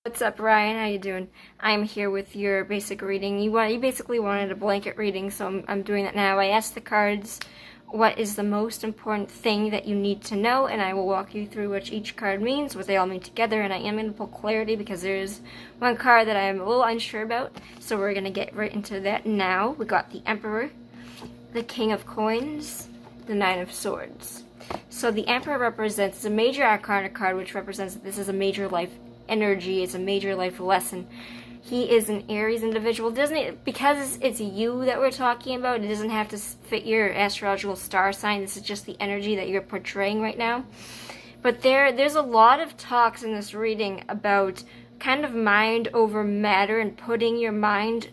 What's up, Ryan? How you doing? I'm here with your basic reading. You basically wanted a blanket reading, so I'm doing that now. I asked the cards what is the most important thing that you need to know, and I will walk you through what each card means, what they all mean together, and I am going to pull clarity because there's one card that I am a little unsure about, so we're going to get right into that now. We got the Emperor, the King of Coins, the Nine of Swords. So the Emperor represents a major arcana card, which represents that this is a major life energy, it's a major life lesson. He is an Aries individual. Because it's you that we're talking about, it doesn't have to fit your astrological star sign. This is just the energy that you're portraying right now. But there's a lot of talks in this reading about kind of mind over matter and putting your mind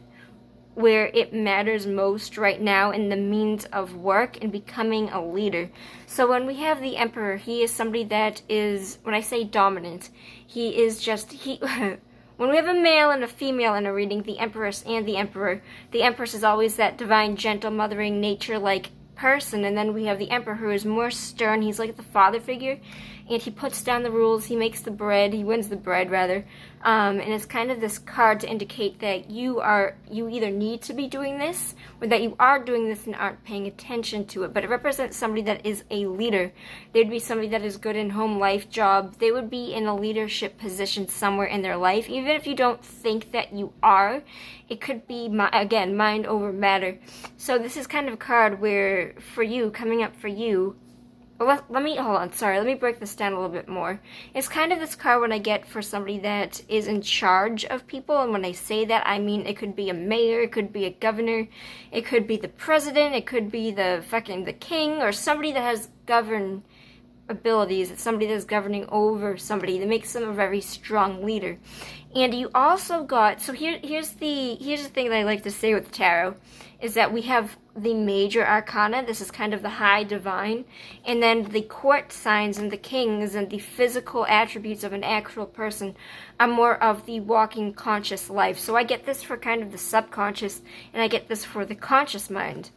where it matters most right now in the means of work and becoming a leader. So when we have the Emperor, he is somebody that is, when I say dominant, he is just, when we have a male and a female in a reading, the Empress and the Empress is always that divine, gentle, mothering, nature-like person, and then we have the Emperor who is more stern. He's like the father figure, and he puts down the rules, he makes the bread, he wins the bread rather, and it's kind of this card to indicate that you either need to be doing this or that you are doing this and aren't paying attention to it. But it represents somebody that is a leader. They'd be somebody that is good in home life, job. They would be in a leadership position somewhere in their life, even if you don't think that you are. It could be, again, mind over matter. So this is kind of a card where, for you, coming up for you, let me break this down a little bit more. It's kind of this card when I get for somebody that is in charge of people, and when I say that, I mean it could be a mayor, it could be a governor, it could be the president, it could be the king, or somebody that has govern abilities. It's somebody that's governing over somebody that makes them a very strong leader. And you also got, so here's the thing that I like to say with tarot, is that we have the major arcana. This is kind of the high divine, and then the court signs and the kings and the physical attributes of an actual person are more of the walking conscious life. So I get this for kind of the subconscious, and I get this for the conscious mind.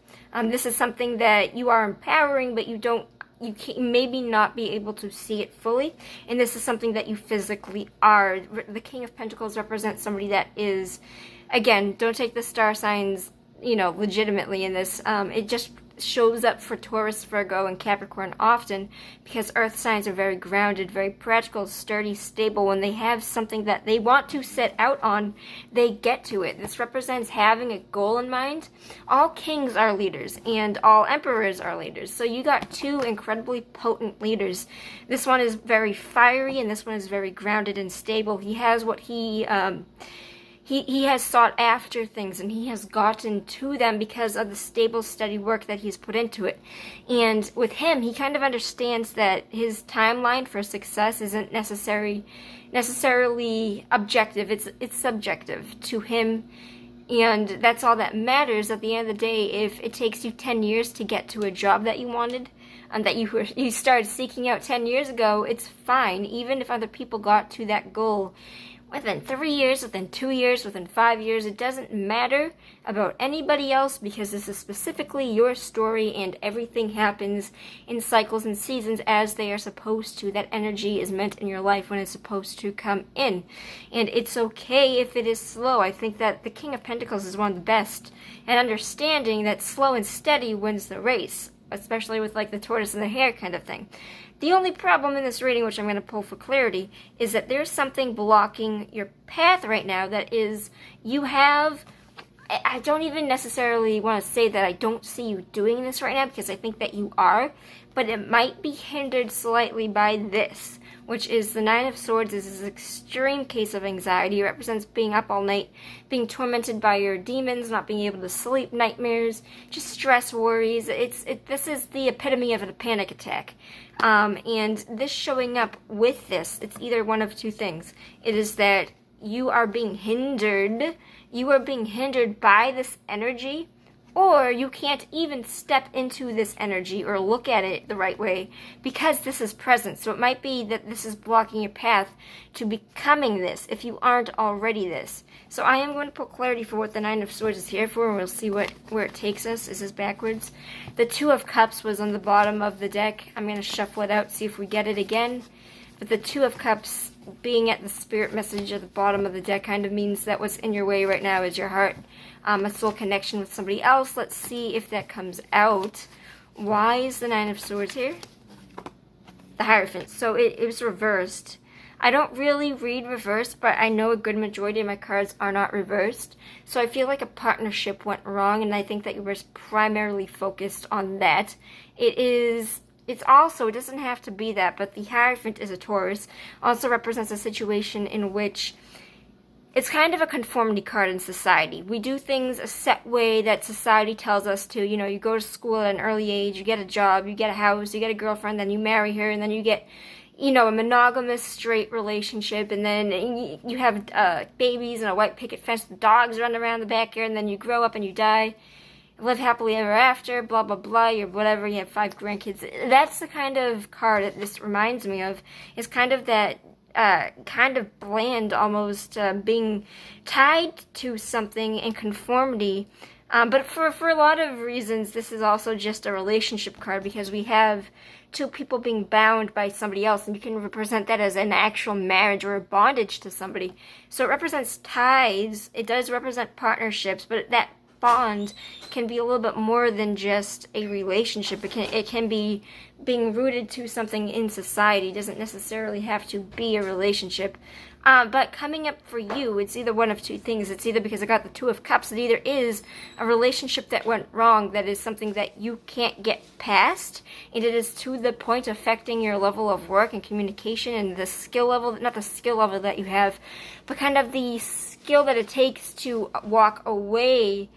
This is something that you are empowering, but you can maybe not be able to see it fully, and this is something that you physically are. The King of Pentacles represents somebody that is, again, don't take the star signs, legitimately in this. It just shows up for Taurus, Virgo, and Capricorn often because earth signs are very grounded, very practical, sturdy, stable. When they have something that they want to set out on, they get to it. This represents having a goal in mind. All kings are leaders and all emperors are leaders. So you got two incredibly potent leaders. This one is very fiery and this one is very grounded and stable. He has what he has sought after things, and he has gotten to them because of the stable, steady work that he's put into it. And with him, he kind of understands that his timeline for success isn't necessarily objective. It's subjective to him, and that's all that matters at the end of the day. If it takes you 10 years to get to a job that you wanted, and that you started seeking out 10 years ago, it's fine. Even if other people got to that goal within 3 years, within 2 years, within 5 years, it doesn't matter about anybody else because this is specifically your story and everything happens in cycles and seasons as they are supposed to. That energy is meant in your life when it's supposed to come in. And it's okay if it is slow. I think that the King of Pentacles is one of the best at understanding that slow and steady wins the race, especially with like the tortoise and the hare kind of thing. The only problem in this reading, which I'm going to pull for clarity, is that there's something blocking your path right now that is, I don't even necessarily want to say that I don't see you doing this right now because I think that you are, but it might be hindered slightly by this, which is the Nine of Swords is an extreme case of anxiety. It represents being up all night, being tormented by your demons, not being able to sleep, nightmares, just stress, worries. This is the epitome of a panic attack. And this showing up with this, it's either one of two things. It is that you are being hindered by this energy, or you can't even step into this energy or look at it the right way because this is present. So it might be that this is blocking your path to becoming this if you aren't already this. So I am going to put clarity for what the Nine of Swords is here for, and we'll see where it takes us. This is backwards. The Two of Cups was on the bottom of the deck. I'm going to shuffle it out, see if we get it again. But the Two of Cups being at the spirit message at the bottom of the deck kind of means that what's in your way right now is your heart, a soul connection with somebody else. Let's see if that comes out. Why is the Nine of Swords here? The Hierophant. So it was reversed. I don't really read reversed, but I know a good majority of my cards are not reversed. So I feel like a partnership went wrong, and I think that you were primarily focused on that. It's also, it doesn't have to be that, but the Hierophant is a Taurus. Also represents a situation in which it's kind of a conformity card in society. We do things a set way that society tells us to. You know, you go to school at an early age, you get a job, you get a house, you get a girlfriend, then you marry her, and then you get, you know, a monogamous, straight relationship, and then you have babies and a white picket fence, the dogs run around the backyard, and then you grow up and you die, live happily ever after, blah, blah, blah, you're whatever, you have 5 grandkids. That's the kind of card that this reminds me of, is kind of that kind of bland, almost, being tied to something in conformity. But for a lot of reasons, this is also just a relationship card, because we have 2 people being bound by somebody else, and you can represent that as an actual marriage or a bondage to somebody. So it represents ties, it does represent partnerships, but that bond can be a little bit more than just a relationship. It can be being rooted to something in society. It doesn't necessarily have to be a relationship. But coming up for you, it's either one of 2 things. It's either, because I got the 2 of Cups, it either is a relationship that went wrong, that is something that you can't get past, and it is to the point affecting your level of work and communication and the skill level, not the skill level that you have, but kind of the skill that it takes to walk away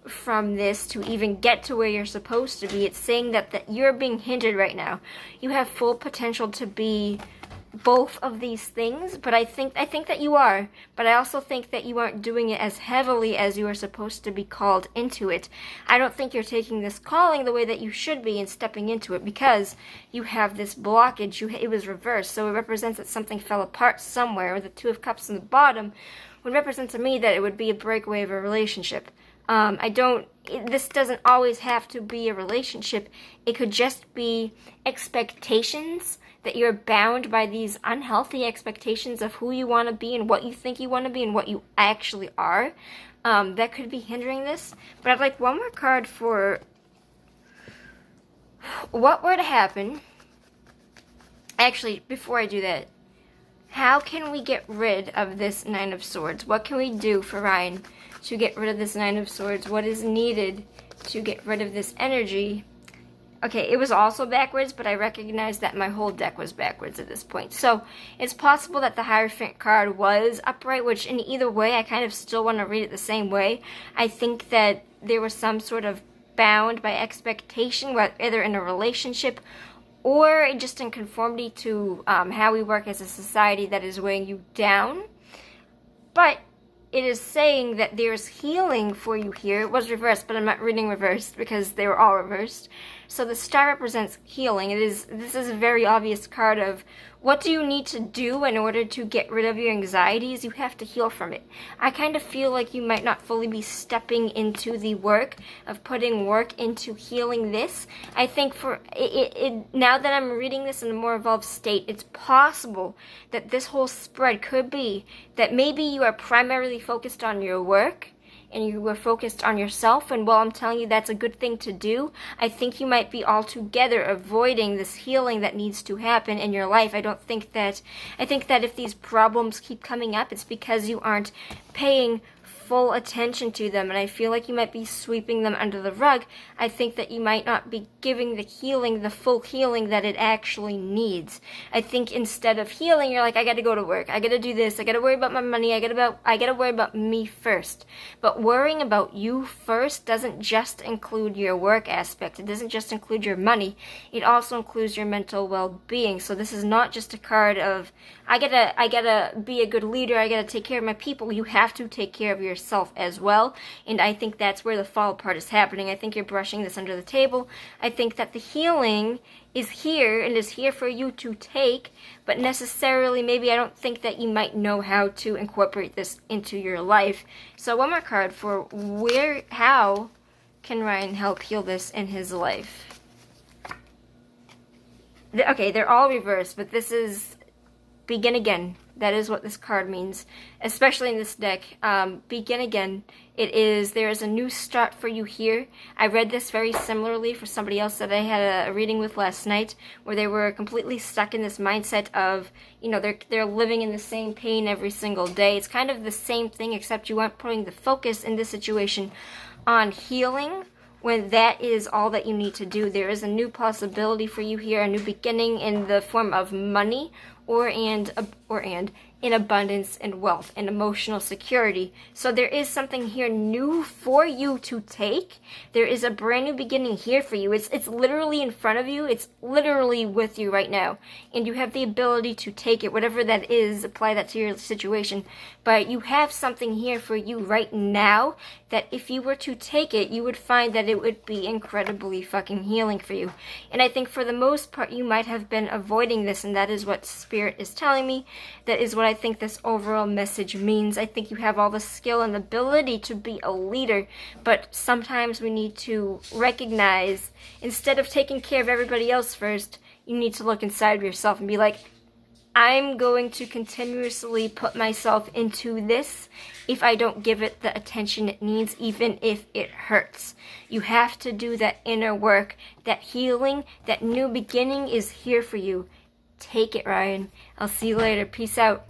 from this to even get to where you're supposed to be. It's saying that you're being hindered right now. You have full potential to be both of these things, but I think that you are, but I also think that you aren't doing it as heavily as you are supposed to be called into it. I don't think you're taking this calling the way that you should be and stepping into it, because you have this blockage. It was reversed, so it represents that something fell apart somewhere. The 2 of Cups in the bottom would represent to me that it would be a breakaway of a relationship. This doesn't always have to be a relationship. It could just be expectations, that you're bound by these unhealthy expectations of who you want to be and what you think you want to be and what you actually are. That could be hindering this. But I'd like one more card for what were to happen. Actually, before I do that, how can we get rid of this Nine of Swords? What can we do for Ryan to get rid of this Nine of Swords? What is needed to get rid of this energy? Okay, it was also backwards, but I recognize that my whole deck was backwards at this point. So it's possible that the Hierophant card was upright, which in either way, I kind of still want to read it the same way. I think that there was some sort of bound by expectation, whether in a relationship or just in conformity to how we work as a society that is weighing you down. But it is saying that there's healing for you here. It was reversed, but I'm not reading reversed because they were all reversed. So the star represents healing. This is a very obvious card of what do you need to do in order to get rid of your anxieties? You have to heal from it. I kind of feel like you might not fully be stepping into the work of putting work into healing this. I think for now that I'm reading this in a more evolved state, it's possible that this whole spread could be that maybe you are primarily focused on your work and you were focused on yourself, and while I'm telling you that's a good thing to do, I think you might be altogether avoiding this healing that needs to happen in your life. I think that if these problems keep coming up, it's because you aren't paying full attention to them, and I feel like you might be sweeping them under the rug. I think that you might not be giving the healing, the full healing that it actually needs. I think instead of healing, you're like, I gotta go to work, I gotta do this, I gotta worry about my money, I gotta worry about me first. But worrying about you first doesn't just include your work aspect. It doesn't just include your money. It also includes your mental well-being. So this is not just a card of, I gotta be a good leader, I gotta take care of my people. You have to take care of yourself as well, and I think that's where the fall part is happening. I think you're brushing this under the table. I think that the healing is here and is here for you to take, but necessarily maybe I don't think that you might know how to incorporate this into your life. So one more card for how can Ryan help heal this in his life? Okay, they're all reversed, but this is begin again. That is what this card means, especially in this deck. Begin again. There is a new start for you here. I read this very similarly for somebody else that I had a reading with last night, where they were completely stuck in this mindset of, you know, they're living in the same pain every single day. It's kind of the same thing, except you aren't putting the focus in this situation on healing, when that is all that you need to do. There is a new possibility for you here, a new beginning in the form of money, or in abundance and wealth and emotional security. So there is something here new for you to take. There is a brand new beginning here for you. It's literally in front of you. It's literally with you right now. And you have the ability to take it, whatever that is, apply that to your situation. But you have something here for you right now that if you were to take it, you would find that it would be incredibly fucking healing for you. And I think for the most part, you might have been avoiding this, and that is what Spirit is telling me. That is what I think this overall message means. I think you have all the skill and ability to be a leader, but sometimes we need to recognize, instead of taking care of everybody else first, you need to look inside of yourself and be like, I'm going to continuously put myself into this if I don't give it the attention it needs, even if it hurts. You have to do that inner work. That healing, that new beginning is here for you. Take it, Ryan. I'll see you later. Peace out.